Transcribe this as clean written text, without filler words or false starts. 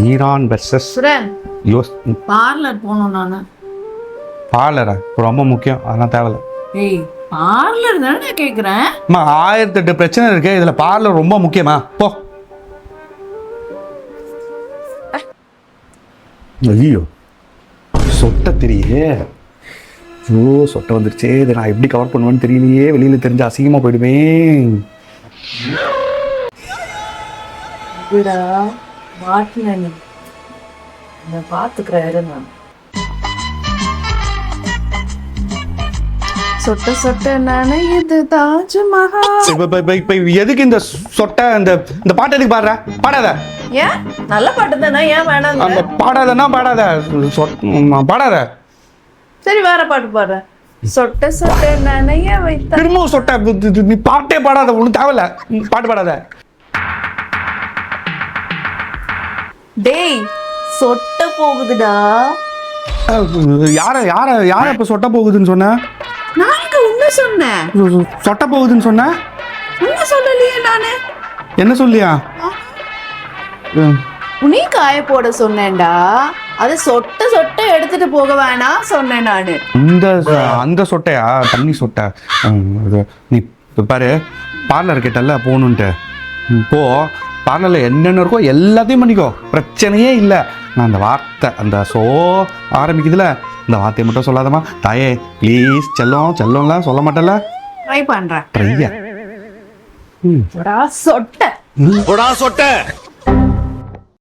Iran versus சுரன் US. Parlour போகணும் நானு. பார்லரா ரொம்ப முக்கியம், அதெல்லாம் தேவையில்ல. ஏய் பார்லர் தானே கேக்குறேன். அம்மா 1008 பிரச்சனை இருக்கு, இதுல பார்லர் ரொம்ப முக்கியமா? போ. ஐயோ சொட்ட தெரியே. ஐயோ சொட்ட வந்துருச்சே, இதை நான் எப்படி கவர் பண்ணுவேன்னு தெரியலையே. வெளியில தெரிஞ்சு அசிங்கமா போயிடுவேன். விடா மாட்டின நீ நான் பாத்துக்கிறேன் நான். சொட்ட சொட்ட நனையுது தாஜ்மஹால். இப்ப எதுக்கு இந்த சொட்ட? இந்த பாட்டு எதுக்கு பாடுற? பாடாத. ஏன் நல்ல பாட்டு தானே, ஏன் வேணாம்? அந்த பாடாதன்னா பாடாத, பாடாத. சரி வேற பாட்டு பாடுறேன். சொட்ட சொட்ட நனைய வைத்த. திரும்பவும் சொட்ட. நீ பாட்டே பாடாத, ஒன்றும் தேவையில்ல. பாட்டு பாடாத. டேய் சொட்ட போகுதுடா. யார யார யார இப்ப சொட்ட போகுதுன்னு சொன்ன? நான் இங்க உண்மை சொன்னேன். சொட்ட போகுதுன்னு சொன்ன? உண்மை சொல்லலையே நானு. என்ன சொல்லியா? உனி காய போட சொன்னேன்டா. அது சொட்ட சொட்ட எடுத்துட்டு போக வேணாம் சொன்னேன் நானு. அந்த சொட்டையா? தண்ணி சொட்டை. நீ பாரு, பார்லர் கிட்டல போகணுன்ட்டு போ. பார்லரில் என்னென்ன இருக்கோ எல்லாத்தையும் பண்ணிக்கோ, பிரச்சனையே இல்லை. நான் அந்த வார்த்தை, அந்த ஆரம்பிக்குதுல, இந்த வார்த்தையை மட்டும் சொல்லாதம்மா தாயே ப்ளீஸ். செல்லம்லாம் சொல்ல மாட்டேல்ல. ட்ரை பண்றேன். ட்ரையா? சொட்ட. சொட்ட